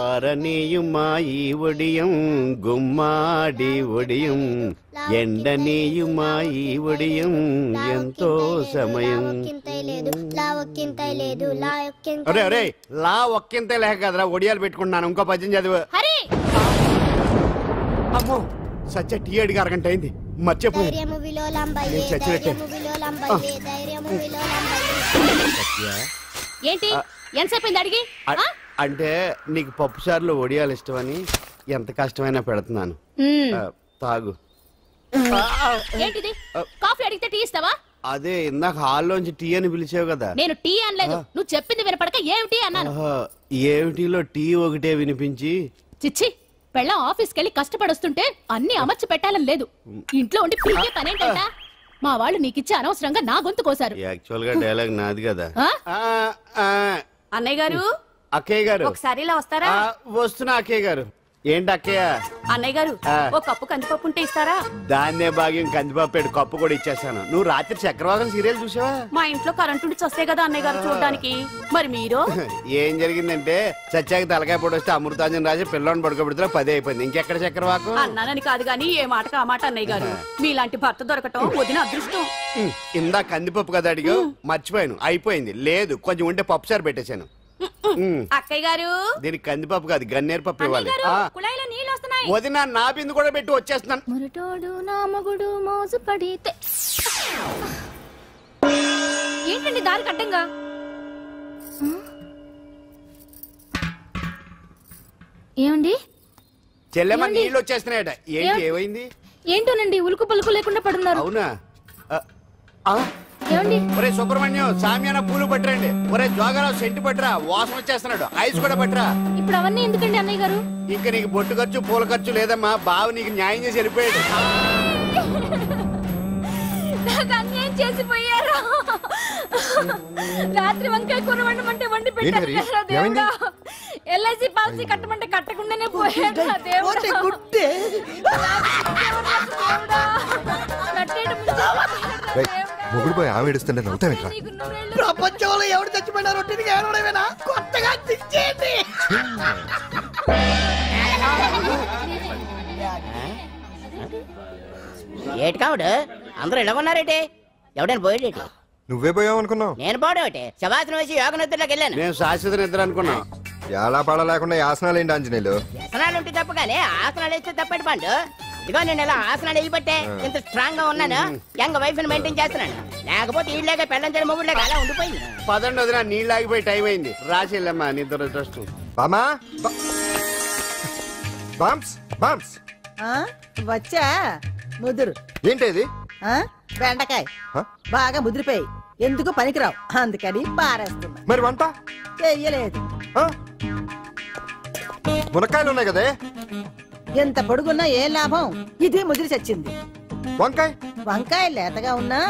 ఆరనీయుమాయి ఒడియం గుమ్మాడి ఒడియం ఎండనీయుమాయి ఒడియం ఎంతో సమయం. అరే అరే లా ఒక్కింతే లేక కదరా ఒడియాలు పెట్టుకుంటున్నాను. ఇంకో పద్యం చదివు. అమ్మో సత్య టీ అడిగి అరగంట అయింది. మర్చిపోయి ఏంటి ఎంతసేపు అడిగి? అంటే నీకు పప్పు సార్లు ఒడియాలు ఇష్టమని ఎంత కష్టమైనా పెడుతున్నాను. తాగు. ఏంటిది? కాఫీ అడిగితే టీ ఇస్తావా? అదే ఇందాక హాల్లోంచి టీ అని పిలిచావు కదా. నేను టీ అనలేదు, నువ్వు చెప్పింది వినపడక ఏమిటి అన్నాను. ఏమిటిలో టీ ఒకటే వినిపించి. చిచ్చి, పెళ్ళం ఆఫీస్కి వెళ్ళి కష్టపడొస్తుంటే అన్ని అమర్చి పెట్టాలని లేదు. ఇంట్లో ఉండి పీకే పనేంటంట. మా వాళ్ళు నీకిచ్చి అనవసరంగా నా గొంతు కోసారు. యాక్చువల్ గా డైలాగ్ నాది కదా. అన్నయ్య గారు, అక్కయ్య గారు ఒకసారి ఇలా వస్తారా? వస్తున్నా అక్కయ్య గారు. ఏంటి అక్కయ్య? అన్నయ్య గారు ఒక కప్పు కందిపప్పు ఉంటే ఇస్తారా? దాన్నే భాగ్యం కందిపప్పు కప్పు కూడా ఇచ్చేసాను. నువ్వు రాత్రి చక్రవాకం సీరియల్ చూసావా? మా ఇంట్లో కరెంటు ఉండి వస్తే కదా అన్నయ్య గారు చూడడానికి. మరి మీరు? ఏం జరిగిందంటే సత్యాకి తలకాయ పొడి వస్తే అమృతాంజన్ రాజు పిల్లని పడుకోబెడితే 10 అయిపోయింది. ఇంకెక్కడ చక్రవాకం? అన్నానని కాదు గానీ ఏ మాటకు ఆ మాట అన్నయ్య గారు. మీలాంటి భర్త దొరకటం వదిన అదృష్టం. ఇందా కందిపప్పు కదా అడిగా, మర్చిపోయాను. అయిపోయింది. లేదు కొంచెం ఉంటే పప్పు సార్ పెట్టేశాను. అక్కయ్య గారు దీనికి కందిపప్పు కాదు గన్నేరు పప్పు ఇవ్వాలి. వదిన నా బిందు కూడా పెట్టి వచ్చేస్తున్నాను. మురటోడు నా మగుడు మోజు పడితే. ఏంటండి దారి కట్టంగా? ఏమండి చెల్లెమ్మ నీళ్ళు వచ్చేస్తున్నాయట. ఏంటి ఏమైంది? ఏంటోనండి ఉలుకు పలుకు లేకుండా పడున్నారు. అవునా? ఏమండి? ఒరే సుబ్రహ్మణ్యం సామ్యాన పూలు పట్టరండి. ఒరే జోగరావు సెంటు పట్టరా, వాసన వచ్చేస్తున్నాడు. ఐస్ కూడా పట్టరా. ఇప్పుడు అవన్నీ ఎందుకండి అన్నయ్య గారు? ఇంకా నీకు బొట్టు ఖర్చు పూల ఖర్చు లేదమ్మా. బావ నీకు న్యాయం చేసి వెళ్ళిపోయాడు. అన్యాయం చేసిపోయారు. రాత్రి వంకాయ కూర వండమంటే వండి పెట్టారు. ఎల్ఐసి పాలసీ కట్టమంటే కట్టకుండానే పోయాడు. మొగుడు పోయి ఆమె ఏడుస్తుంటే నవ్వుతావేంట్రా? ప్రపంచంలో ఎవరు చచ్చిపోయినారో ఏడవడమేనా? కొత్తగా తెచ్చేయండి. ఏటి కావుడు అందరూ ఇలా ఉన్నారేటి? ఎవడైనా పోయేటి? నువ్వే పోయావు అనుకున్నావు. నేను పోవడం ఒకటి శవాసనం వేసి యోగ నిద్రలోకి వెళ్ళాను. నేను శాశ్వత నిద్ర అనుకున్నా. ఎలా పాడ లేకుండా ఆసనాలు ఏంటి ఆంజనేయులు? ఆసనాలు ఉంటే తప్ప కానీ ఆసనాలు వేస్తే తప్పటి పండు. ఇదిగో నేను ఇలా ఆసనాలు వేయబట్టే ఇంత స్ట్రాంగ్ గా ఉన్నాను. యంగ్ వైఫ్ ని మెయింటైన్ చేస్తున్నాను. లేకపోతే ఇళ్ళగా పెళ్ళంచని మొగుళ్ళగా అలా ఉండిపోయింది. పదండి వదిన, నీళ్ళు ఆగిపోయి టైం అయింది. రాసేళ్ళమ్మా నిద్ర ట్రస్ట్. బామా బామ్స్ బామ్స్ వచ్చా ముదురు. ఏంటి బెండకాయ బాగా ముదిరిపోయి ఎందుకు పనికిరావు, అందుకని పారేస్తున్నా. మరి వంట చెయ్యలేదు. మునక్కాయలు ఉన్నాయి కదే. ఎంత పొడుగున్నా ఏం లాభం, ఇది ముదిరి చచ్చింది. వంకాయ వంకాయ లేతగా ఉన్నా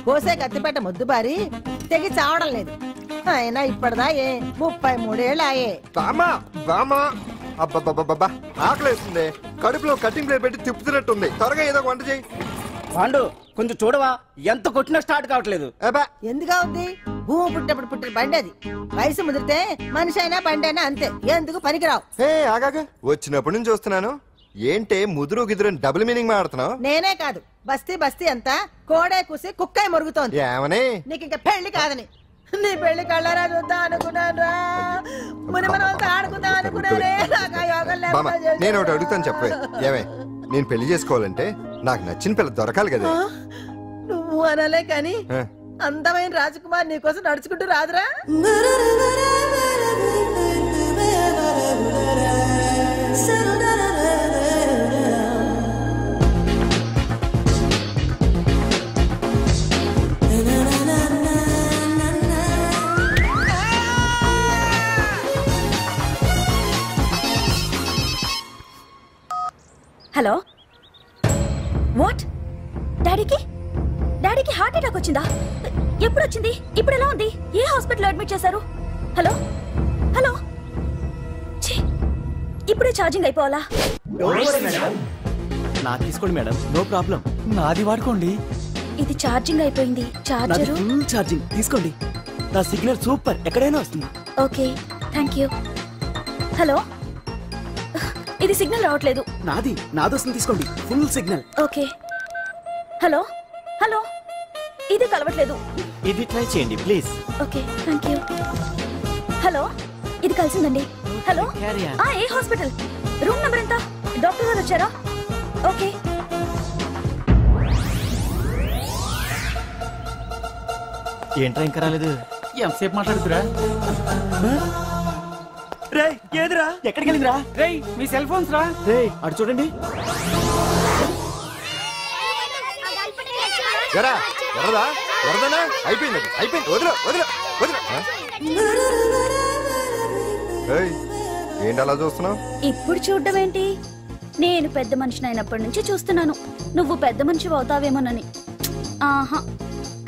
కోసే కత్తిపెట్ట ముద్దు బారి తెగి చావడం లేదు. అయినా ఇప్పటిదా 33 ఏళ్ళాయే. బామా బామా అబ్బబ్బబ్బబ్బా ఆకలేస్తుంది. కడుపులో కటింగ్ ప్లేట్ పెట్టి తిప్పుతున్నట్టుంది. త్వరగా ఏదో వంట చేయి. పాండు కొంచెం చూడవా, ఎంత కొట్టినా స్టార్ట్ కావట్లేదు. ఎందుగా ఉంది? భూమి పుట్టినప్పుడు పుట్టిన బండి అది. వయసు ముదిరితే మనిషి అయినా బండి అయినా అంతే, ఎందుకు పనికిరావు. ఆగాగా వచ్చినప్పుడు నుంచి చూస్తున్నాను. ఏంటే ముదురు గిదురు డబుల్ మీనింగ్ మాడుతున్నావు? నేనే కాదు, బస్తీ బస్తీ అంతా కోడే కూసి కుక్కాయ మురుగుతోంది. ఏమని? నీకు ఇంకా పెళ్లి కాదని. నీ పెళ్లి కళ్ళారా చూద్దాం అనుకున్నాను. ముని మనతో ఆడుకుందాం అనుకున్నానే. నేను ఒకటి అడుగుతాను చెప్పే. ఏమే నేను పెళ్లి చేసుకోవాలంటే నాకు నచ్చిన పిల్ల దొరకాలి కదా. నువ్వు అనలే కాని అందమైన రాజకుమార్ నీకోసం నడుచుకుంటూ రాదురా. Hello, what? డాడీకి హార్ట్ అటాక్ వచ్చిందా? ఎప్పుడు వచ్చింది? ఇప్పుడు ఎలా ఉంది? ఏ హాస్పిటల్ అడ్మిట్ చేశారు? హలో హలో, ఇప్పుడే ఛార్జింగ్ అయిపోవాలా? నా తీసుకోండి మేడం, నో ప్రాబ్లం. నాది వాడుకోండి. ఇది ఛార్జింగ్ అయిపోయింది. చార్జర్ ఛార్జింగ్ తీసుకోండి. నా సిగ్నల్ సూపర్, ఎక్కడైనా వస్తుంది. Okay, thank you. హలో, ఇది సిగ్నల్ రావట్లేదు. నాదొస్తుంది తీసుకోండి, full signal. Okay. Hello hello, ఇది కలవట్లేదు. ఇది ట్రై చేయండి please. Okay, thank you. Hello, ఇది కలిసిందండి. Hello, Carry on. ఏ హాస్పిటల్? రూమ్ నెంబర్ ఎంత? డాక్టర్ గారు వచ్చారా? ఓకే. ఏంట్రా ఇంకా రాలేదు? ఎంతసేపు మాట్లాడుతురా? రే ఏదిరా? ఎక్కడికి వెళ్ళిందిరా? రే మీ సెల్ ఫోన్స్ రా. రే అటు చూడండి. ఎరా ఎర్రదా ఎర్రదనా అయిపోయింది వదిలే వదిలే వదిలే. ఏయ్, ఏంటి అలా చూస్తున్నావు? ఇప్పుడు చూడ్డం ఏంటి? నేను పెద్ద మనిషిని అయినప్పటి నుంచి చూస్తున్నాను, నువ్వు పెద్ద మనిషి అవుతావేమోనని. ఆహా,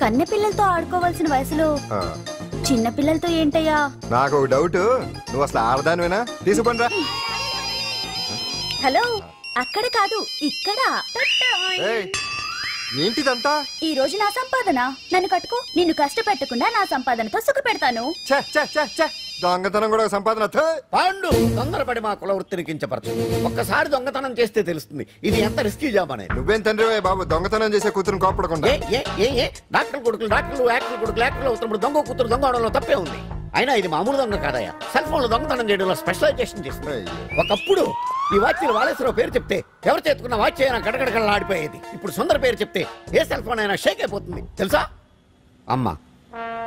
కన్నె పిల్లలతో ఆడుకోవాల్సిన వయసులో చిన్న పిల్లలతో ఏంటయ్యా? నాకు ఒక డౌట్, నువ్వు అసలు ఆడదానివేనా? తీసుకుంటా. హలో, అక్కడ కాదు ఇక్కడ. ఏంటిదంతా? ఈ రోజు నా సంపాదన. నన్ను కట్టుకో, నిన్ను కష్టపెట్టకుండా నా సంపాదనతో సుఖ పెడతాను. దొంగతనం కూడా ఒక సంపాదన. థూ. పాండు, తొందరపడి మా కుల వృత్తిని కించపరచు. ఒక్కసారి దొంగతనం చేస్తే తెలుస్తుంది ఇది ఎంత రిస్కీ జాబ్ అనేది. నువ్వేం తండ్రి బాబు, దొంగతనం చేసే కూతురు కోపడకుండా. డాక్టర్ కొడుకులు డాక్టర్లు, యాక్టర్ కొడుకులు యాక్టర్లు అవుతున్నప్పుడు దొంగ కూతురు దొంగ అవడంలో తప్పే ఉంది. అయినా ఇది మామూలు దొంగ కాదయ్యా, సెల్ ఫోన్ లో దొంగతనం చేయడంలో స్పెషలైజేషన్ చేస్తుంది. ఒకప్పుడు ఈ వాచ్లు వాలేశ్వరరావు పేరు చెప్తే ఎవరు చేతుకున్న వాచ్ అయినా గడగడగడలా ఆడిపోయేది. ఇప్పుడు సుందర పేరు చెప్తే ఏ సెల్ ఫోన్ అయినా షేక్ అయిపోతుంది తెలుసా? అమ్మా,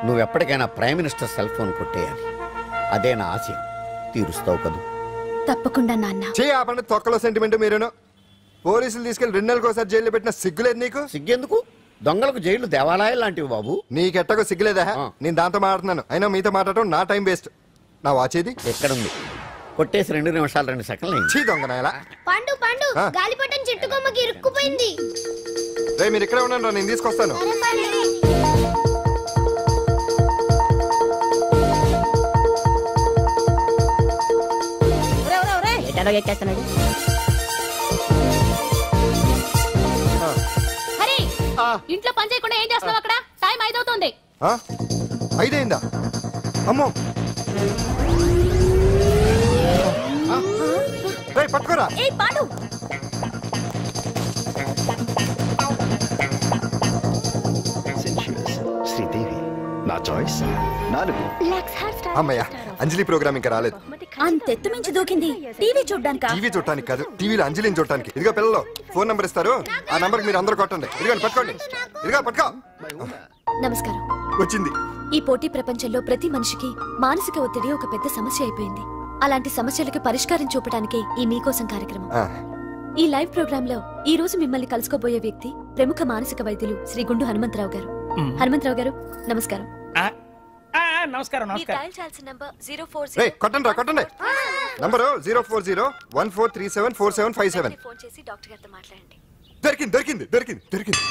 నువ్వు ఎప్పటికైనా ప్రైమ్ మినిస్టర్ సెల్ ఫోన్ కొట్టేయాలి, అదే నా ఆశయం. తీరుస్తావు కదూ? తప్పకుండా నాన్న. ఆపండి, తొక్కలో సెంటిమెంట్ మీరేను. పోలీసులు తీసుకెళ్లి 2 నెలలకు ఒకసారి జైల్లో పెట్టిన సిగ్గులేదు నీకు? సిగ్గెందుకు? దొంగలకు జైలు దేవాలయాలు లాంటివి బాబు. నీకెట్టకు సిగ్గులేదా? నేను దాంతో మాట్లాడుతున్నాను, అయినా మీతో మాట్లాడటం నా టైం వేస్ట్. నా వాచ్ ఏది? ఎక్కడుంది? కొట్టేసి 2 నిమిషాలు 2 సెకండ్లు అయింది. చీ దొంగనాయలా. పండు పండు, గాలిపటం చెట్టు కొమ్మకి ఇరుక్కుపోయింది. రే మీరు ఇక్కడే ఉన్నాను రా, నేను తీసుకొస్తాను. ఎక్కేస్తున్నాడు. హరి, ఇంట్లో పని చేయకుండా ఏం చేస్తున్నావు అక్కడ? టైం 5 అవుతుంది. 5 అయిందా? అమ్మో, పట్టుకోరా. పాడు. శ్రీదేవి నా చాయిస్ 4. అమ్మయ్య, అంజలి ప్రోగ్రామ్ ఇంకా రాలేదు. అంతెత్తు మించి దూకింది. టీవీ చూడ్డానికా? టీవీ చూడటానికి కాదు, టీవీలో అంజలిని చూడటానికి. ఇదిగో పిల్లలు, ఫోన్ నంబర్ ఇస్తారు, ఆ నంబర్ మీరు అందరూ కొట్టండి. ఇదిగోండి పట్టుకోండి. ఇదిగో పట్టుకో. నమస్కారం. వచ్చింది. ఈ పోటీ ప్రపంచంలో ప్రతి మనిషికి మానసిక ఒత్తిడి ఒక పెద్ద సమస్య అయిపోయింది. అలాంటి సమస్యలకు పరిష్కారం చూపడానికే ఈ మీకోసం కార్యక్రమం. ఈ లైవ్ ప్రోగ్రామ్ లో ఈ రోజు మిమ్మల్ని కలుసుకోబోయే వ్యక్తి ప్రముఖ మానసిక వైద్యులు శ్రీ గుండు హనుమంతరావు గారు. హనుమంతరావు గారు, నమస్కారం. నమస్కారం. కొట్టండి రా, కొట్టండి. నంబరు 04014374757. ఫోన్ చేసి డాక్టర్ గారితో మాట్లాడండి. దొరికింది దొరికింది దొరికింది దొరికింది.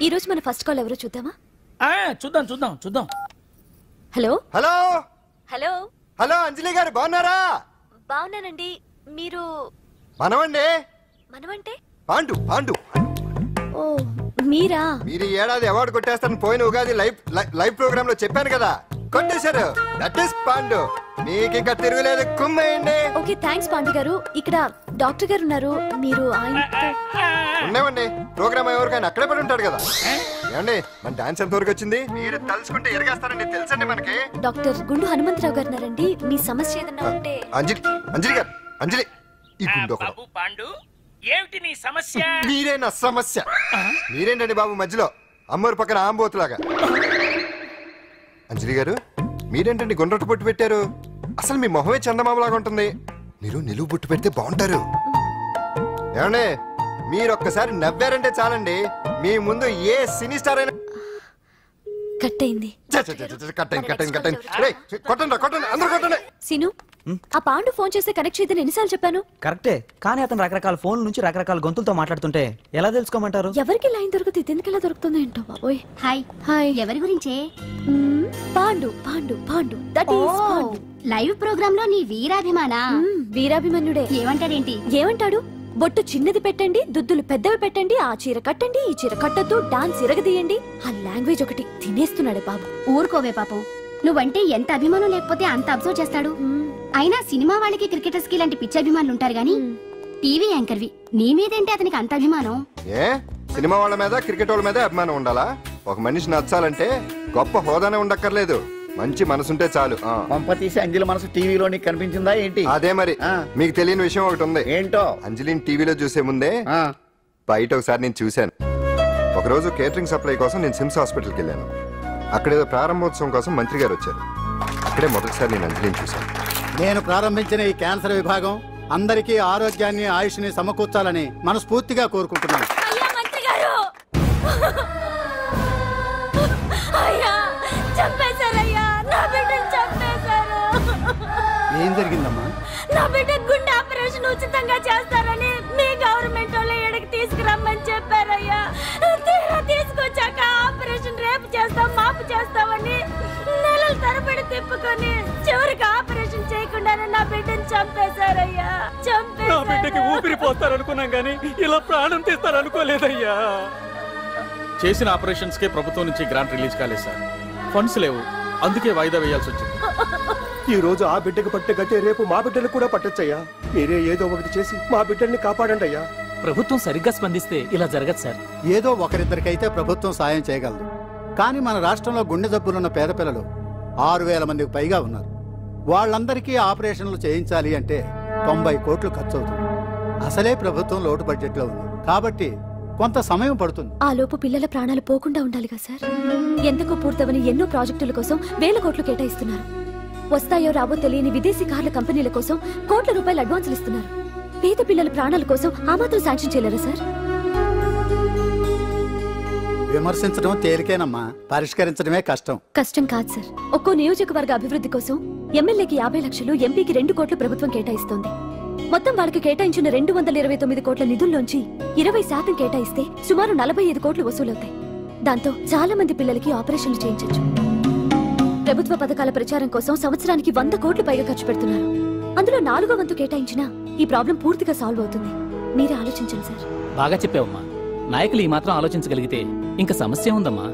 ఈ రోజు మన ఫస్ట్ కాల్ ఎవరో చూద్దామా? చూద్దాం. హలో హలో హలో హలో, అంజలి గారు బాగున్నారా? బాగున్నానండి. మీరు? మనమండి. మనమంటే? పాండు పాండు. ఓ, మీరా? మీరు ఈ ఏడాది అవార్డు కొట్టేస్తారని పోయిన ఉగాది లైవ్ ప్రోగ్రామ్ లో చెప్పాను కదా, కొట్టేశారు. That is Pandu. మీకు ఇంకా తిరుగులేదు, కుమ్మేయండి. ఓకే, థ్యాంక్స్ పాండు గారు. ఇక్కడ డాక్టర్ గారు ఉన్నారు, మీరు ఆయనతో? ఉన్నామండి, ప్రోగ్రామ్ ఎవరికైనా అక్కడే పడి ఉంటాడు కదా. ఏమండి, మన డాన్స్ ఎంత వరకు వచ్చింది? మీరు తలుచుకుంటే ఎరగేస్తారండి, తెలుసండి మనకి. డాక్టర్ గుండు హనుమంతరావు గారు ఉన్నారండి. మీ సమస్య ఏదన్నా ఉంటే. అంజలి అంజలి గారు, అంజలి ఈ గుండు పాండు, ఏమిటి నీ సమస్య? మీరే నా సమస్య. మీరేంటండి బాబు మధ్యలో అమ్మోరు పక్కన ఆంబోతులాగా? అంజలి గారు, మీరేంటండి గుండ్రటి బొట్టు పెట్టారు? అసలు మీ మొహమే చందమామలాగా ఉంటుంది. మీరు నిలువు బొట్టు పెడితే బాగుంటారు. ఏమండి, మీరు ఒక్కసారి నవ్వారంటే చాలండి, మీ ముందు ఏ సినీ స్టార్ అయినా కట్ అయింది. కొట్టండి, అందరూ కొట్టండి. సీను, ఆ పాండు ఫోన్ చేస్తే కనెక్ట్ చేయదని ఎన్నిసార్లు చెప్పాను? కరెక్టే, కానీ అతను రకరకాల ఫోన్ నుంచి రకరకాల గొంతులతో మాట్లాడుతుంటే ఎలా తెలుసుకోమంటారు? ఎవరికి లైన్ దొరుకుతుంది, ఎందుకు ఎలా దొరుకుతుందో ఏంటో బాబోయ్. హాయ్ హాయ్, ఎవరి గురించే? Pandu Pandu Pandu, that is Pandu. Live programme లో నీ వీరాభిమానా? వీరాభిమన్యుడే. ఏమంటాడేంటి? ఏమంటాడు? బొట్టు చిన్నది పెట్టండి, దుద్దులు పెద్దవి పెట్టండి, ఆ చీర కట్టండి, ఈ చీర కట్టద్దు, డాన్స్ ఇరగదీయండి. ఆ లాంగ్వేజ్ ఒకటి తినేస్తున్నాడు బాబు. ఊరుకోవే పాపం, నువ్వంటే ఎంత అభిమానం లేకపోతే అంత అబ్జర్వ్ చేస్తాడు. అయినా సినిమా వాళ్ళకి క్రికెటర్స్ కి ఇలాంటి పిచ్చి అభిమానులు ఉంటారు గానీ టీవీ యాంకర్వి నీ మీదేంటి అతనికి అంత అభిమానం? ఏ సినిమా వాళ్ళ మీద క్రికెట్ వాళ్ళ మీద అభిమానం ఉండాలా? ఒక మనిషి నచ్చాలంటే గొప్ప హోదానే ఉండక్కర్లేదు, మంచి మనసుంటే చాలు. పంప తీసి అంజలి మనసు టీవీలో నీకు కనిపించిందా ఏంటి? అదే మరి. మీకు తెలియని విషయం ఒకటి ఉంది. ఏంటో? అంజలిని టీవీలో చూసే ముందే బయట ఒకసారి నేను చూశాను. ఒకరోజు కేటరింగ్ సప్లై కోసం నేను సిమ్స్ హాస్పిటల్కి వెళ్ళాను. అక్కడేదో ప్రారంభోత్సవం కోసం మంత్రి గారు వచ్చారు. అక్కడే మొదటిసారి నేను అంజలిని చూశాను. నేను ప్రారంభించిన ఈ క్యాన్సర్ విభాగం అందరికీ ఆరోగ్యాన్ని ఆయుష్ని సమకూర్చాలని మనస్ఫూర్తిగా కోరుకుంటున్నాను. ఏం జరిగిందమ్మా? నా బిడ్డ గుండె ఆపరేషన్ ఉచితంగా చేస్తారని మీ గవర్నమెంట్ వాళ్ళు ఎడకి తీసుకురమ్మని చెప్పారయ్యా. తీరా తీసుకొచ్చాక ఆపరేషన్ రేపు చేస్తాం మాపు చేస్తామని నెలల తరబడి తిప్పుకొని చివరికి ఆపరేషన్ చేయకుండానే నా బిడ్డని చంపేశారయ్యా. నా బిడ్డకి ఊపిరి పోస్తారనుకున్నాం కానీ ఇలా ప్రాణం తీస్తారనుకోలేదయ్యా. చేసిన ఆపరేషన్స్ కే ప్రభుత్వం నుంచి గ్రాంట్ రిలీజ్ కాలేదు సార్. ఫండ్స్ లేవు, అందుకే వాయిదా వేయాల్సి వచ్చింది. ఈ రోజు ఆ బిడ్డకు పట్టే గతే రేపు మా బిడ్డలు కూడా పట్టొచ్చయ్యా. మీరే ఏదో ఒకటి చేసి మా బిడ్డల్ని కాపాడండి అయ్యా. ప్రభుత్వం సరిగ్గా స్పందిస్తే ఇలా జరగదు సార్. ఏదో ఒకరిద్దరికైతే ప్రభుత్వం సాయం చేయగలదు, కానీ మన రాష్ట్రంలో గుండె జబ్బులున్న పేద పిల్లలు 6,000 మందికి పైగా ఉన్నారు. వాళ్ళందరికీ ఆపరేషన్లు చేయించాలి అంటే 90 కోట్లు ఖర్చు అవుతుంది. అసలే ప్రభుత్వం లోటు బడ్జెట్ లో ఉంది కాబట్టి కొంత సమయం పడుతుంది. ఆ లోపు పిల్లల ప్రాణాలు పోకుండా ఉండాలిగా సార్. ఎంతకు పూర్తవని ఎన్నో ప్రాజెక్టుల కోసం 1,000 కోట్లు కేటాయిస్తున్నారు. వస్తాయో రావో తెలియని విదేశీ కార్ల కంపెనీల కోసం కోట్ల రూపాయలు అడ్వాన్సులు ఇస్తున్నారు. పేద పిల్లల ప్రాణాల కోసం ఆ మాత్రం శాంక్షన్ చేయలేరా సార్? విమర్శించడం తేలికేనమ్మా, పరిష్కరించడమే కష్టం. కష్టం కాదు సార్. ఒక్కో నియోజకవర్గ అభివృద్ధి కోసం ఎమ్మెల్యేకి 50 లక్షలు, ఎంపీకి 2 కోట్లు ప్రభుత్వం కేటాయిస్తోంది. మొత్తం వాళ్ళకి కేటాయించిన 229 కోట్ల నిధుల్లోంచి 20% కేటాయిస్తే సుమారు 45 కోట్లు వసూలవుతాయి. దాంతో చాలా మంది పిల్లలకి ఆపరేషన్లు చేయించొచ్చు. ప్రభుత్వ పథకాల ప్రచారం కోసం సంవత్సరానికి 100 కోట్లు పైగా ఖర్చు పెడుతున్నారు. అందులో 4వ వంతు కేటాయించినా ఈ ప్రాబ్లం పూర్తిగా సాల్వ్ అవుతుంది. మీరే ఆలోచించండి సార్. బాగా చెప్పావమ్మా. నాయకులు ఈ మాత్రం ఆలోచించగలిగితే ఇంకా సమస్య ఉందమ్మా.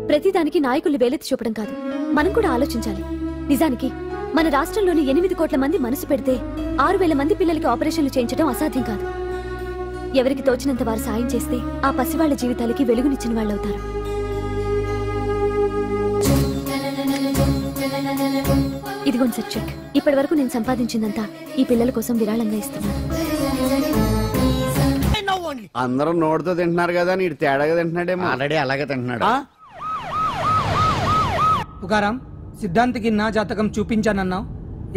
ప్రతిదానికి నాయకుల్ని వేలెత్తి చూపడం కాదు, మనం కూడా ఆలోచించాలి. నిజానికి మన రాష్ట్రంలోని 8 కోట్ల మంది మనసు పెడితే 6,000 మంది పిల్లలకి ఆపరేషన్లు చేయించడం అసాధ్యం కాదు. ఎవరికి తోచినంత వారు సాయం చేస్తే ఆ పసివాళ్ల జీవితాలకి వెలుగునిచ్చిన వాళ్ళవుతారు. ఇదిగోండి సార్ చెక్. ఇప్పటి వరకు నేను సంపాదించిందంతా ఈ పిల్లల కోసం విరాళంగా ఇస్తున్నాను. అందరూ నోటితో తింటున్నారు కదా, నీడు తేడాగా తింటున్నాడేమో. ఆల్రెడీ అలాగే తింటున్నాడు. తుకారాం, సిద్ధాంతికి నా జాతకం చూపించానన్నావు,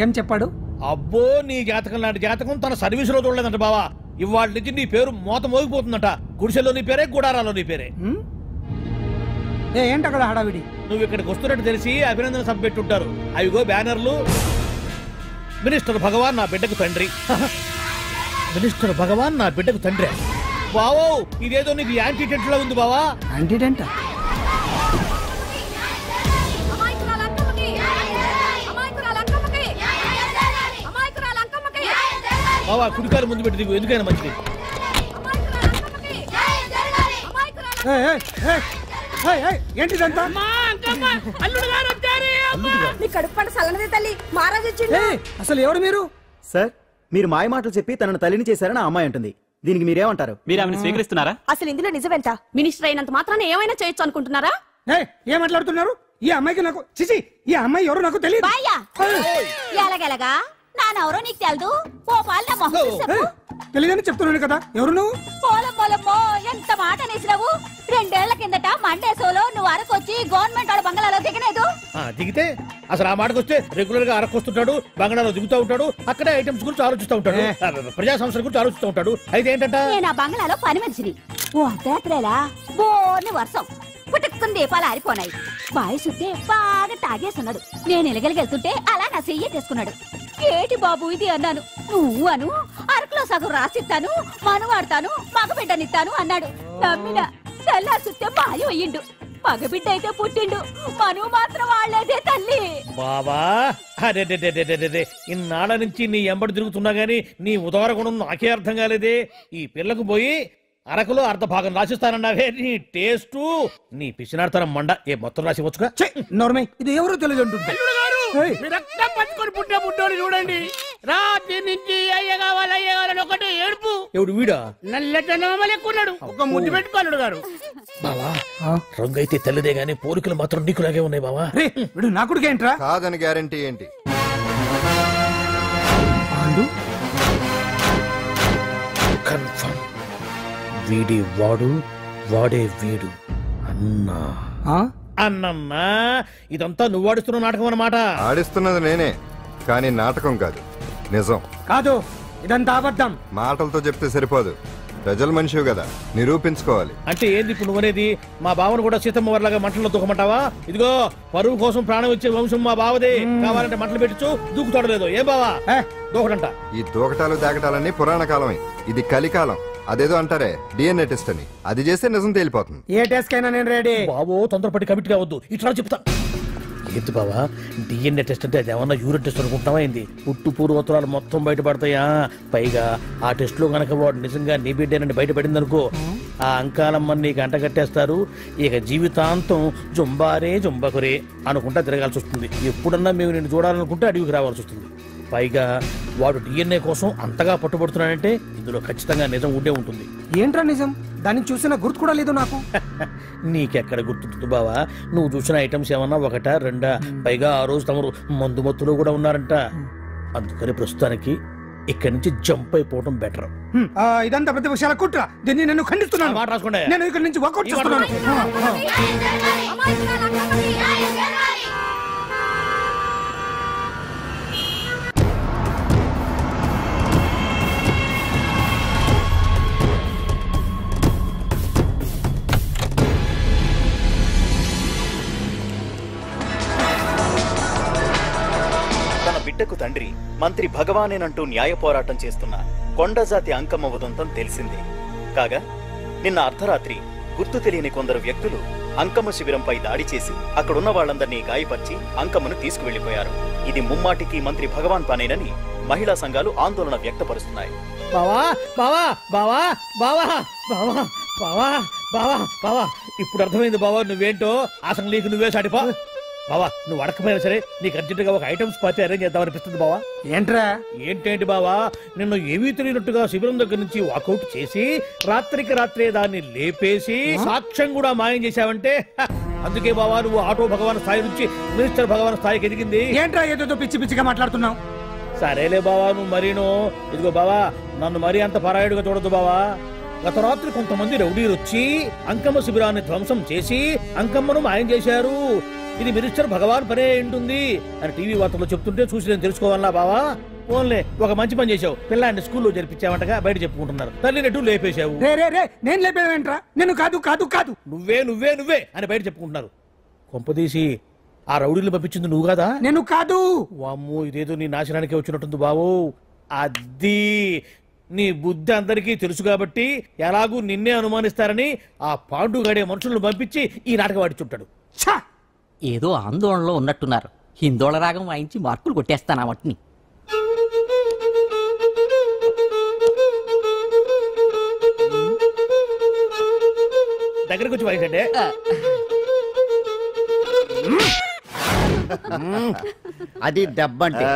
ఏం చెప్పాడు? అబ్బో, నీ జాతకం లాంటి జాతకం తన సర్వీస్ లో చూడలేదంట బావా. ఇవాళ నుంచి నీ పేరు మోత మోగిపోతుందట. గుడిసెలో నీ పేరే, గుడారాలో నీ పేరే. ఏంటి అక్కడ హడావిడి? నువ్వు ఇక్కడికి వస్తున్నట్టు తెలిసి అభినందన సభ పెట్టుంటారు. అవిగో బ్యానర్లు. మినిస్టర్ భగవాన్ నా బిడ్డకు తండ్రి. మినిస్టర్ భగవాన్ నా బిడ్డకు తండ్రి. బావో, ఇదేదో నీకు యాంటీటెంట్ లా ఉంది బావా. యాంటీటెంట్? బావా, కుడికారు ముందు పెట్టి దిగు, ఎందుకైనా మంచిది. ఏంటిదంతా? అసలు ఎవరు మీరు? సార్, మీరు మాయ మాటలు చెప్పి తనను తల్లిని చేశారని ఆ అమ్మాయి అంటుంది. దీనికి మీరేమంటారు? మీరు ఆమెను స్వీకరిస్తున్నారా? అసలు ఇందులో నిజమెంత? మినిస్టర్ అయినంత మాత్రాన్ని ఏమైనా చేయొచ్చు అనుకుంటున్నారా? ఏం మాట్లాడుతున్నారు? ఈ అమ్మాయికి నాకు చిచి, ఈ అమ్మాయి ఎవరు నాకు తెలియదు. ఎలాగెలగా నానెవరో నీకు తెలదు. ఓ పాల తెలియదని చెప్తున్నాను కదా, ఎవరు నువ్వు? పోలమ్మో, ఎంత మాట అనేసినావు. 2 ఏళ్ల కిందట మండే సోలో నువ్వు అరకొచ్చి గవర్నమెంట్ వాళ్ళ బంగ్లాలో దిగలేదు. దిగితే అసలు ఆ మాటకు వస్తే రెగ్యులర్ గా అరకొస్తుంటాడు, బంగాళాలో దిగుతూ ఉంటాడు, అక్కడే ఐటమ్స్ గురించి ఆలోచిస్తూ ఉంటాడు, ప్రజా సంస్థల గురించి ఆలోచిస్తూ ఉంటాడు. అయితే ఏంటంట, నేను ఆ బంగ్లాలో పని మనిషిని. ఓ అర్ధరాత్రేలా బోర్ని వర్షం పుట్టుకుని దీపాలు ఆరిపోనాయి. బాయ్ సుట్టే బాగా తాగేస్తున్నాడు. నేను ఎలగలిగెళ్తుంటే అలా నా చెయ్యి తీసుకున్నాడు. ఏటి బాబు ఇది అన్నాను. నువ్వు అను, అరకులో సగం రాసిస్తాను, మను వాడతాను, మగబిడ్డనిస్తాను అన్నాడు. నమ్మిన తెల్లారి సుట్టే మాయం అయ్యిండు. మగబిడ్డ అయితే పుట్టిండు, మను మాత్రం వాళ్లేదే తల్లి. బాబా, అరే ఇన్నాళ్ళ నుంచి నీ ఎంబడి తిరుగుతున్నా గానీ నీ ఉదార గుణం నాకే అర్థం కాలేదే. ఈ పిల్లకు పోయి అరకులో అర్ధ భాగం రాసిస్తానన్నావే, నీ టేస్టు, నీ పిచ్చినాడతనం మండ. ఏ మొత్తం రాసివచ్చుగా. నోర్మై, ఇది ఎవరో తెలియదు అంటుంటే రక్తం పంచుకొని పుట్టే పుట్టోడు చూడండి, రాత్రి నుంచి అయ్య కావాలని ఒకటే ఏడుపు. ఎవడు వీడా? నల్లెట్టనోమలు ఎక్కున్నాడు. ఒక ముద్దు పెట్టుకోలేడు గారు. బావా రంగు అయితే తెల్లదే గానీ పోలికలు మాత్రం నీకులాగే ఉన్నాయి బావా. వీడు నా కొడుకేంట్రా? కాదని గ్యారంటీ ఏంటి? కన్ఫర్మ్ వీడి వాడు, వాడే వీడు. అన్నా అన్నమ్మా, ఇదంతా నువ్వు ఆడిస్తున్న నాటకం అన్నమాట. ఆడిస్తున్నది నేనే, కానీ నాటకం కాదు, నిజం. కాదు, ఇదంతా అబద్ధం. మాటలతో చెప్తే సరిపోదు, ప్రజల మనిషివి కదా, నిరూపించుకోవాలి. అంటే ఏంది ఇప్పుడు నువ్వనేది? మా బావను కూడా సీతమ్మ వారిలాగా మంటల్లో దూకమంటావా? ఇదిగో పరువు కోసం ప్రాణం ఇచ్చే వంశం మా బావదే. కావాలంటే మంటలు పెట్టచ్చు, దూకుతాడలేదు. ఏం బావా దూకడంట? ఈ దూకటాలు దాకటాలన్నీ పురాణ కాలమే, ఇది కలికాలం. అదేదో అంటారే డిఎన్ఏ టెస్ట్ అని, అది చేస్తే నిజం తేలిపోతుంది. ఏ టెస్ట్ కైనా నేను రెడీ. బాబో తొందరపడి కమిట్ కావద్దు, ఇట్లా చెప్తా. ఏంటి బావా డిఎన్ఏ టెస్ట్ అంటే? అది ఏమన్నా యూరిన్ టెస్ట్ అనుకుంటావా ఏంది? పుట్టు పూర్వోత్తరాలు మొత్తం బయటపడతాయా? పైగా ఆ టెస్ట్ లో గనక వాడు నిజంగా నీ బిడ్డేనని బయటపడింది అనుకో, ఆ అంకాలమ్మని నీకు అంటగట్టేస్తారు. ఇక జీవితాంతం జుంబారే జుంబకురే అనుకుంటా తిరగాల్సి వస్తుంది. ఎప్పుడన్నా మేము నిన్ను చూడాలనుకుంటే అడవికి రావాల్సి వస్తుంది. పైగా వాడు డిఎన్ఏ కోసం అంతగా పట్టుబడుతున్నాడంటే ఇందులో ఖచ్చితంగా నిజం ఉండే ఉంటుంది. ఏంట్రా నిజం? దాన్ని చూసిన గుర్తు కూడా లేదు నాకు. నీకెక్కడ గుర్తుంటుంది బావా? నువ్వు చూసిన ఐటమ్స్ ఏమన్నా ఒకటా రెండా? పైగా ఆ రోజు తమరు మందు మత్తులో కూడా ఉన్నారంట. అందుకని ప్రస్తుతానికి ఇక్కడి నుంచి జంప్ అయిపోవడం బెటర్. ఇదంతా పెద్ద విషయాల కుట్ర. దీన్ని నేను ఖండిస్తున్నాను. మాట రాసుకోండి. నేను ఇక్కడి నుంచి వర్కౌట్ చేస్తున్నాను. బిడ్డకు తండ్రి మంత్రి భగవానేనంటూ న్యాయ పోరాటం చేస్తున్న కొండజాతి అంకమ్మ ఉదంతం తెలిసిందే. కాగా నిన్న అర్ధరాత్రి గుర్తు తెలియని కొందరు వ్యక్తులు అంకమ్మ శిబిరంపై దాడి చేసి అక్కడున్న వాళ్ళందరినీ గాయపరిచి అంకమ్మను తీసుకువెళ్లిపోయారు. ఇది ముమ్మాటికి మంత్రి భగవాన్ పనేనని మహిళా సంఘాలు ఆందోళన వ్యక్తపరుస్తున్నాయి. బావా బావా బావా బావా బావా బావా బావా బావా ఇప్పుడు అర్థమైంది బావా నువ్వేంటో. అసలు నీకు నువ్వే సాటిపా బావా. నువ్వు అడకపోయినా సరే నీకు అర్జెంటుగా ఒక ఐటమ్స్ పార్టీ అరేంజ్ చేద్దాం అనిపిస్తుంది బావా. ఏంట్రా? ఏంటేంటి బావా, నిన్ను ఏమీ తెలియనట్టుగా శిబిరం దగ్గర నుంచి వాకౌట్ చేసి రాత్రికి రాత్రే దాన్ని లేపేసి సాక్ష్యం కూడా మాయం చేశావంటే అందుకే బావా నువ్వు ఆటో భగవాన్ స్థాయి నుంచి మినిస్టర్ భగవాన్ స్థాయికి ఎదిగింది. ఏంట్రా ఏదో పిచ్చి పిచ్చిగా మాట్లాడుతున్నావు? సరేలే బావా నువ్వు మరీను. ఇదిగో బావా నన్ను మరీ అంత పరాయుడుగా చూడద్దు బావా. గత రాత్రి కొంతమంది రౌడీలు వచ్చి అంకమ్మ శిబిరాన్ని ధ్వంసం చేసి అంకమ్మను మాయం చేశారు. ఇది మినిస్టర్ భగవాన్ పనే ఉంటుంది అని టీవీ వార్తల్లో చెప్తుంటే చూసి నేను తెలుసుకోవాలా బావా. ఓన్లే ఒక మంచి పని చేశావు, పిల్లాన్ని స్కూల్లో జరిపించావంటగా బయట చెప్పుకుంటున్నారు. తల్లి నెట్టు లేపేశావు. నేను లేపేవేంట్రా? నేను కాదు కాదు కాదు నువ్వే నువ్వే నువ్వే అని బయట చెప్పుకుంటున్నారు. కొంపదీసి ఆ రౌడీలు పంపించింది నువ్వు కాదా? నేను కాదు. వామ్మో ఇదేదో నీ నాశనానికి వచ్చినట్టుంది బావు. అది నీ బుద్ధి అందరికీ తెలుసు కాబట్టి ఎలాగూ నిన్నే అనుమానిస్తారని ఆ పాండుగాడే మనుషులను పంపించి ఈ నాటకం ఆడిచుంటాడు. ఏదో ఆందోళనలో ఉన్నట్టున్నారు. హిందోళ రాగం వాయించి మార్కులు కొట్టేస్తాను వాటిని. దగ్గరకు వచ్చి వాయించండి. అది దెబ్బంటే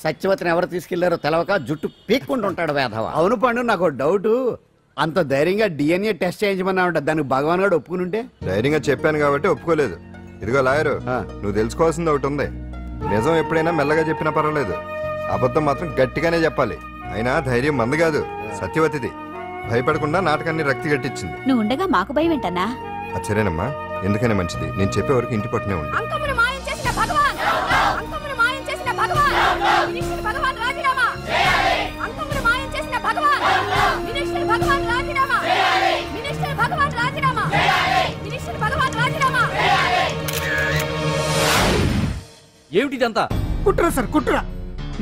సత్యవతిని ఎవరు తీసుకెళ్లారో తెలవక జుట్టు పీక్కుంటూ ఉంటాడు వేధవ. అవును పండు, నాకు డౌట్. అంత ధైర్యంగా డిఎన్ఏ టెస్ట్ చేయించమన్నా దానికి భగవాన్ గారు ఒప్పుకునుంటే? ధైర్యంగా చెప్పాను కాబట్టి ఒప్పుకోలేదు. ఇదిగో లాయరు, నువ్వు తెలుసుకోవాల్సింది ఒకటి ఉంది. నిజం ఎప్పుడైనా మెల్లగా చెప్పినా పర్వాలేదు, అబద్ధం మాత్రం గట్టిగానే చెప్పాలి. అయినా ధైర్యం మంది కాదు, సత్యవతిది. భయపడకుండా నాటకాన్ని రక్తి గట్టించింది. నువ్వు ఉండగా మాకు భయం ఏంటన్నా? సరేనమ్మా, ఎందుకనే మంచిది. నేను చెప్పే వరకు ఇంటి పట్టునే ఉంది. అంకమ్మను మాయం చేసిన భగవాన్, అంకమ్మను మాయం చేసిన భగవాన్, మినిస్టర్ భగవాన్ రాజీనామా. అంకమ్మను మాయం చేసిన భగవాన్, మినిస్టర్ భగవాన్ రాజీనామా. మినిస్టర్ భగవాన్ రాజీనామా. మినిస్టర్ భగవాన్ రాజీనామా. ఏమిటిదంతా? కుట్ర సార్, కుట్ర.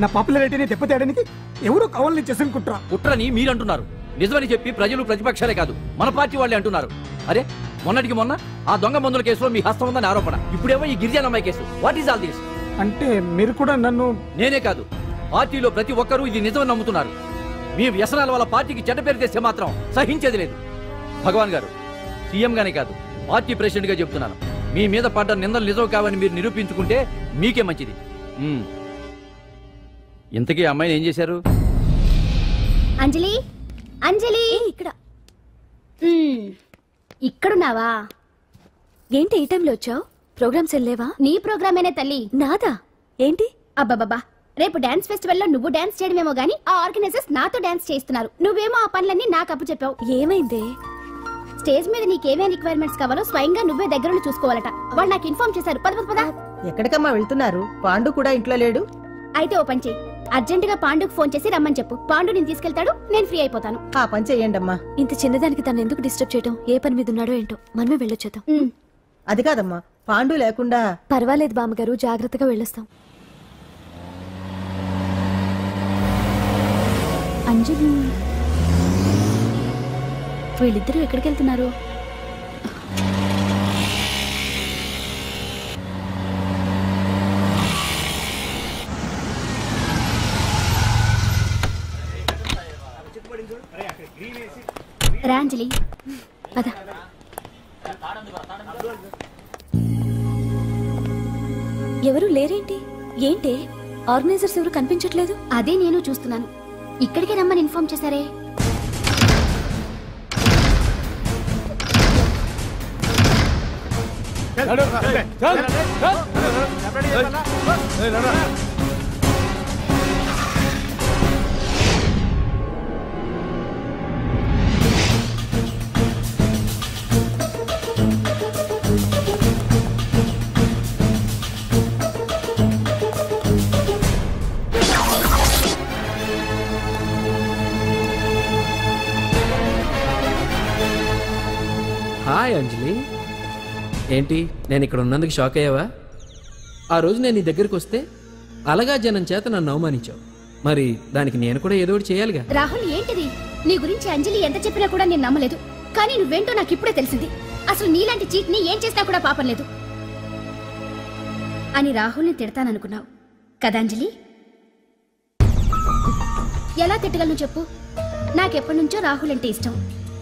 నా పాపులారిటీని దెబ్బతేయడానికి ఎవరు కావాలని చేసిన కుట్ర. కుట్రని మీరంటున్నారు. నిజమని చెప్పి ప్రజలు ప్రతిపక్షాలే కాదు మన పార్టీ వాళ్ళే అంటున్నారు. అరే మొన్నటికి మొన్న ఆ దొంగ మందుల కేసులో మీ హస్తం ఉందని ఆరోపణ. ఇప్పుడేమో ఈ గిరిజన అమ్మాయి case. What is all this? అంటే మీరు కూడా నన్ను... నేనే కాదు, పార్టీలో ప్రతి ఒక్కరూ ఇది నిజమని నమ్ముతున్నారు. మీ వ్యసనాల వల్ల పార్టీకి చెడ్డ పేరు తెస్తే మాత్రం సహించేది లేదు. భగవాన్ గారు, సీఎం గానే కాదు పార్టీ ప్రెసిడెంట్ గా చెప్తున్నాను, మీ మీద పడ్డ నిందలు నిజం కావని మీరు నిరూపించుకుంటే మీకే మంచిది. ఇంతకీ అమ్మాయిని ఏం చేశారు? అంజలి అంజలి ఇక్కడ ఇక్కడున్నావా? ఏంటి ఈ టైంలో వచ్చావు? ప్రోగ్రామ్స్ వెళ్ళేవా? నీ ప్రోగ్రామేనే తల్లి. నాదా? ఏంటి? అబ్బబ్బబ్బా, రేపు డాన్స్ ఫెస్టివల్ లో నువ్వు డాన్స్ చేయడమేమో గానీ ఆ ఆర్గనైజర్స్ నాతో డాన్స్ చేస్తున్నారు. నువ్వేమో ఆ పనులన్నీ నాకు అప్పు చెప్పావు. ఏమైంది? స్టేజ్ మీద నీకేమేం రిక్వైర్మెంట్స్ కావాలో స్వయంగా నువ్వే దగ్గర చూసుకోవాలట. వాళ్ళు నాకు ఇన్ఫార్మ్ చేశారు. పద. ఎక్కడికమ్మా వెళ్తున్నారు? పాండు కూడా ఇంట్లో లేడు. అయితే ఓ పని చెయ్యి, అర్జెంట్ గా పాండుకు ఫోన్ చేసి రమ్మని చెప్పు. పాండు నేను తీసుకెళ్తాడు, నేను ఫ్రీ అయిపోతాను. ఆ పని చెయ్యండి అమ్మా. ఇంత చిన్నదానికి తను ఎందుకు డిస్టర్బ్ చేయటం? ఏ పని మీద ఉన్నాడో ఏంటో, మనమే వెళ్ళొచ్చేద్దాం. అది కాదమ్మా, పాండు లేకుండా. పర్వాలేదు బామ్మగారు, జాగ్రత్తగా వెళ్ళొస్తాం. అంజలి, వీళ్ళిద్దరూ ఎక్కడికి వెళ్తున్నారు? రా అంజలి, పద. ఎవరు లేరేంటి? ఏంటి ఆర్గనైజర్స్ ఎవరు కనిపించట్లేదు? అదే నేను చూస్తున్నాను. ఇక్కడికే రమ్మని ఇన్ఫార్మ్ చేశారే. హాయ్ అంజలి, ఏంటి నేను ఇక్కడ ఉన్నందుకు షాక్ అయ్యావా? ఆ రోజు నేను నీ దగ్గరికి వస్తే అలగా జనం చేత నన్ను అవమానించావు. మరి దానికి నేను కూడా ఏదో ఒకటి చేయాలిగా. రాహుల్, ఏంటిది? నీ గురించి అంజలి ఎంత చెప్పినా కూడా నేను నమ్మలేదు. కానీ నువ్వేంటో నాకు ఇప్పుడే తెలిసింది. అసలు నీలాంటి చీట్ ని ఏం చేసినా కూడా పాపం లేదు అని రాహుల్ని తిడతాననుకున్నావు కదా అంజలి? ఎలా తిట్టగలను చెప్పు? నాకెప్పటి నుంచో రాహుల్ అంటే ఇష్టం,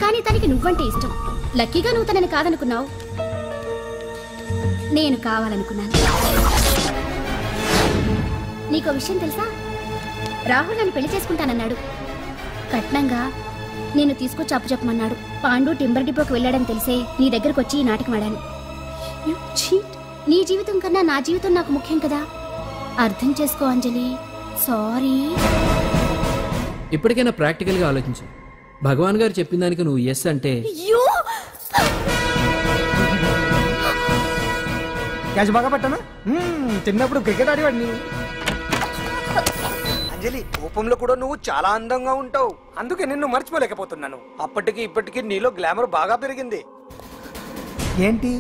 కానీ తనకి నువ్వంటే ఇష్టం. లక్కీగా నువ్వు తనని కాదనుకున్నావు, నేను కావాలనుకున్నాను. నీకో విషయం తెలుసా? రాహుల్ నన్ను పెళ్లి చేసుకుంటానన్నాడు. కట్నంగా నేను తీసుకొచ్చి అప్పు చెప్పమన్నాడు. పాండు టింబర్ డిపోకి వెళ్ళాడని తెలిసే నీ దగ్గరకు వచ్చి ఈ నాటకం ఆడాను. నీ జీవితం కన్నా నా జీవితం నాకు ముఖ్యం కదా, అర్థం చేసుకో అంజలి. సారీ. ఇప్పటికైనా ప్రాక్టికల్గా ఆలోచించు. భగవాన్ గారు చెప్పిన దానికి నువ్వు ఎస్ అంటే క్యాచ్ బాగా పట్టానా? చిన్నప్పుడు క్రికెట్ ఆడేవాడిని. అంజలి, కోపంలో కూడా నువ్వు చాలా అందంగా ఉంటావు, అందుకే నిన్ను మర్చిపోలేకపోతున్నాను. అప్పటికి ఇప్పటికి నీలో గ్లామర్ బాగా పెరిగింది. ఏంటి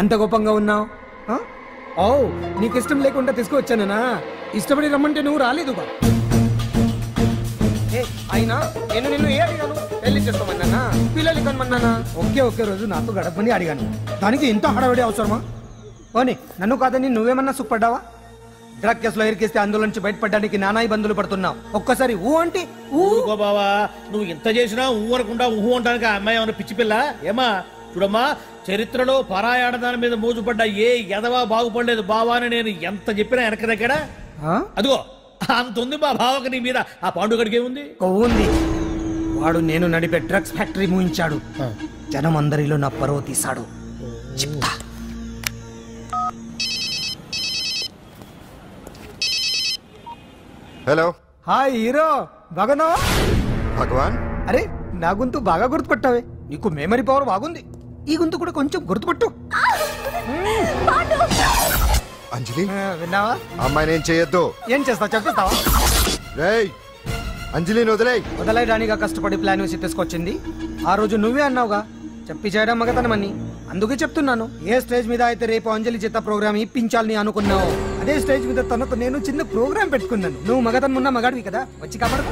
అంత కోపంగా ఉన్నావు? ఓ, నీకు ఇష్టం లేకుండా తీసుకువచ్చానా? ఇష్టపడి రమ్మంటే నువ్వు రాలేదుగా. అయినా నేను నిన్ను ఏ అడిగాను? పెళ్లి చేసుకోమన్నానా, పిల్లలు కనమన్నానా? ఒకే రోజు నాతో గడపని అడిగాను, దానికి ఇంత హడావిడి అవసరమా? ఓని, నన్ను కాదని నువ్వేమన్నా సుఖపడ్డావా? డ్రగ్ కేసులో ఇరికిస్తే అందులో నుంచి బయటపడడానికి నానా ఇబ్బందులు పడుతున్నావు. ఒక్కసారి ఊ అంటే ఊరుకో బావా, నువ్వు ఇంత చేసినా ఊ అనకుండా ఊహు అంటానికి ఆ అమ్మాయి ఏమన్నా పిచ్చి పిల్ల ఏమా? చూడమ్మా, చరిత్రలో పరాయాడదాని మీద మోజుపడ్డ ఏ ఎదవా బాగుపడలేదు బావా అని నేను ఎంత చెప్పినా వెనక దగ్గర. అదిగో అంత ఉంది మా బావకు నీ మీద. ఆ పాండుగడికి ఏముంది? కొవ్వుంది. వాడు నేను నడిపే డ్రగ్స్ ఫ్యాక్టరీ మూయించాడు. జనం అందరిలో నా పరువు తీశాడు. చెప్తా. హలో. హాయ్ హీరో, బాగున్నావా? భగవాన్. అరే, నా గొంతు బాగా గుర్తుపట్టావే. నీకు మెమరీ పవర్ బాగుంది. ఈ గొంతు కూడా కొంచెం గుర్తుపట్టు. అంజలి, విన్నావా? అమ్మాయిని ఏం చేయొద్దు. ఏం చేస్తావు చెప్పేస్తావా? రేయ్, అంజలిని వదలయడానిగా కష్టపడి ప్లాన్ వేసి తీసుకొచ్చింది. ఆ రోజు నువ్వే అన్నావుగా, చెప్పి చేయడం మగతనమని. అందుకే చెప్తున్నాను, ఏ స్టేజ్ మీద అయితే రేపు అంజలి చేత ప్రోగ్రామ్ ఇప్పించాలని అనుకున్నావు, అదే స్టేజ్ మీద తనకు నేను చిన్న ప్రోగ్రామ్ పెట్టుకున్నాను. నువ్వు మగతనం ఉన్న మగాడివి కదా, వచ్చి కాపాడు.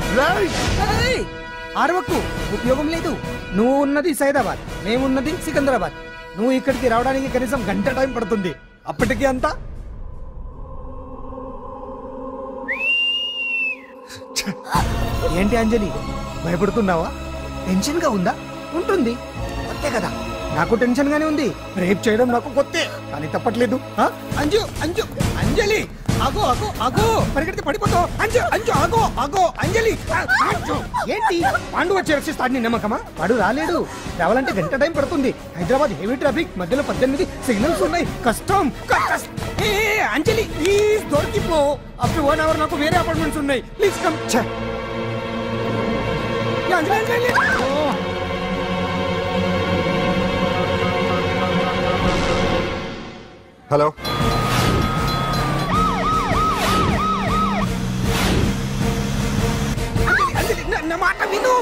ఆరవకు, ఉపయోగం లేదు. నువ్వు ఉన్నది సైదాబాద్, మేమున్నది సికింద్రాబాద్. నువ్వు ఇక్కడికి రావడానికి కనీసం గంట టైం పడుతుంది. అప్పటికి అంతా ఏంటి అంజలి, భయపడుతున్నావా? టెన్షన్ గా ఉందా? ఉంటుంది, కొత్తే కదా. నాకు టెన్షన్ గానే ఉంది. రేప్ చేయడం నాకు కొత్తే, కానీ తప్పట్లేదు. అంజు అంజు అంజలి ఆగో ఆగో ఆగో పరిగెడితే పడిపోతావు. అంజు అంజు ఆగో ఆగో అంజలి అంజు. ఏంటి పాండు వచ్చి రక్షిస్తాడు నీ నమ్మకమా? వాడు రాలేడు. రావాలంటే గంట టైం పడుతుంది. హైదరాబాద్ హెవీ ట్రాఫిక్, మధ్యలో 18 సిగ్నల్స్ ఉన్నాయి. కష్టం. అంజలి ప్లీజ్ దొరికిపో. ఆఫ్టర్ 1 అవర్ నాకు వేరే అపార్ట్మెంట్స్ ఉన్నాయి. Please come. అంజలి హలో నా మాట విను.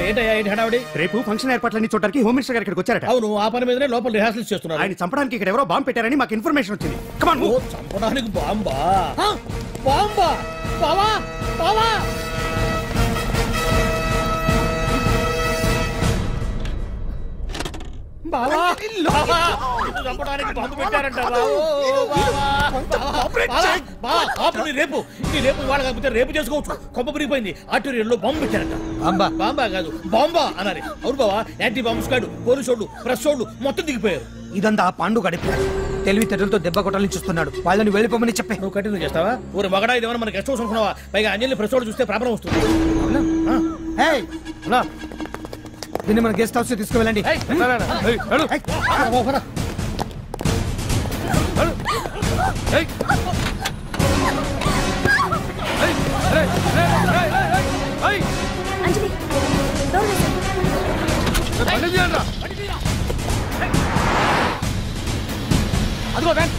ఏంటయ్యా ఏంటి హడావుడి? రేపు ఫంక్షన్ ఏర్పాట్లన్నీ చూడడానికి హోమ్ మినిస్టర్ గారు ఇక్కడికి వచ్చారట. అవును, ఆ పని మీదనే లోపల రిహార్సల్స్ చేస్తున్నారు. ఆయన చంపడానికి ఇక్కడ ఎవరో బాంబు పెట్టారని మాకు ఇన్ఫర్మేషన్ వచ్చింది. కమాన్. చంపడానికి బాంబా? బాంబా? బావా బావా చంపడానికి బాంబు పెట్టారంట. రేపు వాళ్ళ కాకపోతే రేపు చేసుకోవచ్చు. కొమ్మ పెరిగిపోయింది. ఆర్టీరియల్లో బాంబు పెట్టారంట. బాంబా కాదు బాంబా అన్నారు. అవును బావా, యాంటీ బాంబ్ స్క్వాడ్, పోలీసు వాళ్ళు, ప్రెస్ వాళ్ళు మొత్తం దిగిపోయారు. ఇదంతా ఆ పాండు గడిపి తెలివి తెరలతో దెబ్బ కొట్టాలని చూస్తున్నాడు. వాళ్ళని వెళ్ళిపోమని చెప్పి నువ్వు కంటిన్యూ చేస్తావా? ఊరి మగడా ఇదేమన్నా మనకి గెస్ట్ హౌస్ అనుకున్నావా? పైగా అంజలి ప్రెస్ వాళ్ళు చూస్తే ప్రాబ్లం వస్తుంది. దీన్ని మన గెస్ట్ హౌస్ తీసుకువెళ్ళండి. అదిగో బ్యాంక్.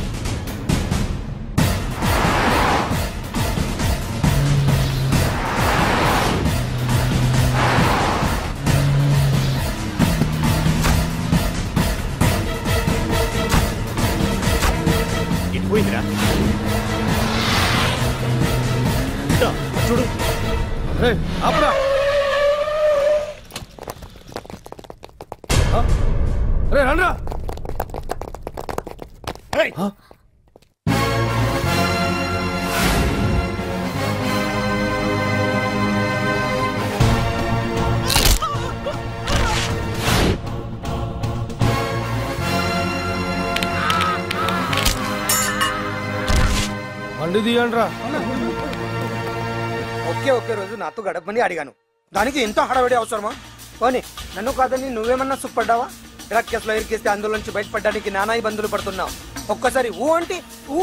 ఇది పోయిందిరా. చూడు ఆపరా. రండ్రా. బండి తీయండిరా. ఒకే రోజు నాతో గడపని అడిగాను. దానికి ఎంతో హడావిడి అవసరమా? పోనీ నన్ను కాదని నువ్వేమన్నా సుప్పడ్డావా? డ్రగ్ కేసులో ఇరికిస్తే అందులో నుంచి బయటపడడానికి నానా ఇబ్బందులు పడుతున్నావు. ఒక్కసారి ఊ అంటే ఊ.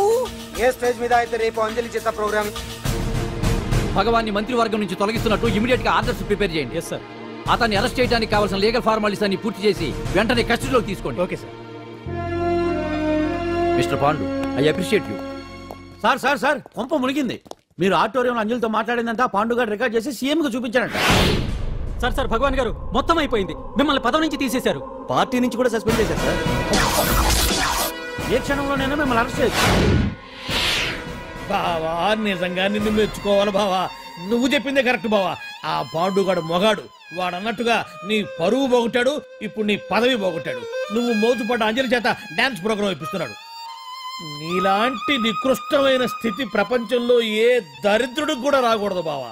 ఏ స్టేజ్ మీద అయితే రేపు అంజలి చేత ప్రోగ్రామ్ భగవాన్ని మంత్రివర్గం నుంచి తొలగిస్తున్నట్టు ఇమీడియట్ గా ఆర్డర్స్ ప్రిపేర్ చేయండి. సార్, అతన్ని అరెస్ట్ చేయడానికి కావాల్సిన లీగల్ ఫార్మాలిటీస్ అన్ని పూర్తి చేసి వెంటనే కస్టడీలోకి తీసుకోండి. Okay sir. Mister Pandu, I appreciate you. Sir sir sir కొంప మునిగింది. మీరు ఆడిటోరియంలో అంజలితో మాట్లాడిందంతా పాండు గారు రికార్డ్ చేసి సీఎం కు చూపించారంట. సార్ సార్ భగవాన్ గారు మొత్తం అయిపోయింది. మిమ్మల్ని పదవి నుంచి తీసేశారు. పార్టీ నుంచి కూడా సస్పెండ్ చేశారు సార్. ఏ క్షణంలోనైనా మిమ్మల్ని అరెస్ట్ చేయొచ్చు. బావా నిజంగా నిన్ను మెచ్చుకోవాలి బావా. నువ్వు చెప్పిందే కరెక్ట్ బావా. ఆ పాండుగాడు మొగాడు. వాడు అన్నట్టుగా నీ పరువు పోగొట్టాడు, ఇప్పుడు నీ పదవి పోగొట్టాడు. నువ్వు మోతుపడ్డ అంజలి చేత డాన్స్ ప్రోగ్రాం ఇప్పిస్తున్నాడు. నీలాంటి నికృష్టమైన స్థితి ప్రపంచంలో ఏ దరిద్రుడికి కూడా రాకూడదు బావా.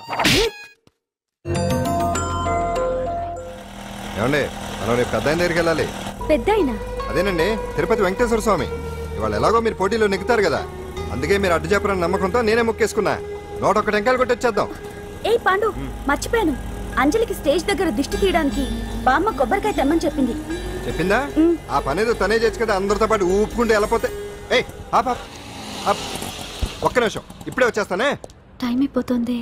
ఏమండి, మనం రేపు పెద్ద ఆయన దగ్గరికి వెళ్ళాలి. పెద్దాయనా? అదేనండి, తిరుపతి వెంకటేశ్వర స్వామి. ఇవాళ ఎలాగో మీరు పోటీలో నెగ్గుతారు కదా, అందుకే మీరు అడ్డు చెప్పరని నమ్మకంతో నేనే మొక్కేసుకున్నా. 101 టెంకాయలు కొట్టొచ్చేద్దాం. ఏయ్ పాండు, మర్చిపోయాను. అంజలికి స్టేజ్ దగ్గర దిష్టి తీయడానికి బామ్మ కొబ్బరికాయ తెమ్మని చెప్పింది. చెప్పిందా? ఆ పనేదో తనే చేయొచ్చు కదా, అందరితో పాటు ఊపుకుంటూ వెళ్ళిపోతే. ఏయ్ ఒక్క నిమిషం, ఇప్పుడే వచ్చేస్తానే. టైం అయిపోతుంది.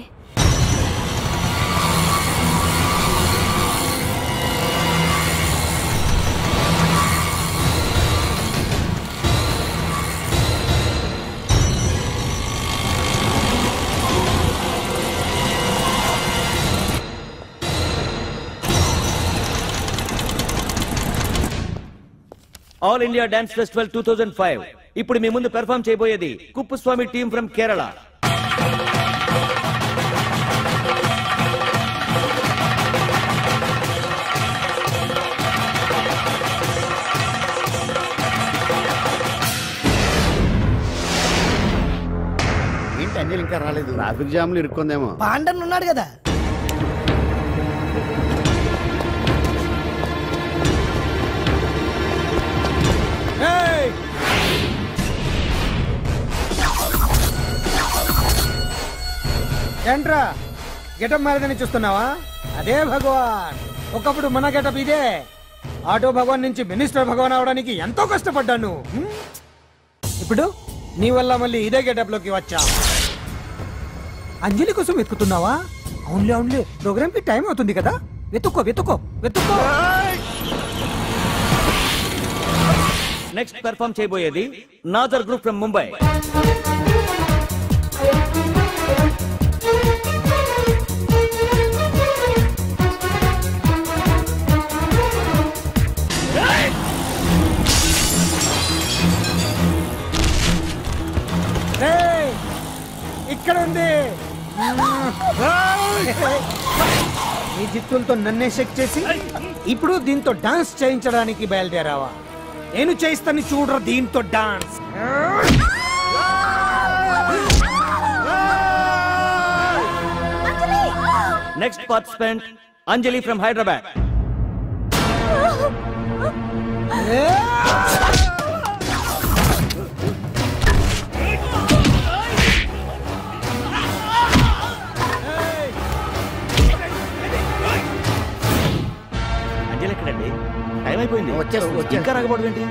ఆల్ ఇండియా డాన్స్ ఫెస్టివల్ 2005 ఇప్పుడు మీ ముందు పెర్ఫార్మ్ చేయబోయేది కుప్పుస్వామి టీమ్ ఫ్రమ్ కేరళ. అంజలి ఇంకా రాలేదు. ట్రాఫిక్ జామ్ లో ఇరుక్కుందేమో. పాండన్ ఉన్నాడు కదా. ఏంట్రా గెటప్ మారదని చూస్తున్నావా? అదే భగవాన్. ఒకప్పుడు మన గెటప్ ఇదే. ఆటో భగవాన్ నుంచి మినిస్టర్ భగవాన్ అవడానికి ఎంతో కష్టపడ్డాను. ఇప్పుడు నీ వల్ల మళ్ళీ ఇదే గెటప్ లోకి వచ్చా. అంజలి కోసం వెతుకుతున్నావా? అవునులే అవునులే, ప్రోగ్రామ్ కి టైం అవుతుంది కదా. వెతుక్కో వెతుక్కో వెతుక్కో. నెక్స్ట్ పెర్ఫామ్ చేయబోయేది నాదర్ గ్రూప్ ఫ్రమ్ ముంబై. ఇక్కడ ఉంది. ఈ జిత్తులతో నన్నే చెక్ చేసి ఇప్పుడు దీంతో డాన్స్ చేయించడానికి బయలుదేరావా? నేను చేయిస్తాను చూడరా దీంతో dance. Next participant Anjali from Hyderabad. Anjali ఎక్కడండి? టైం అయిపోయింది. ఇంకా రాకపోవడం ఏంటి?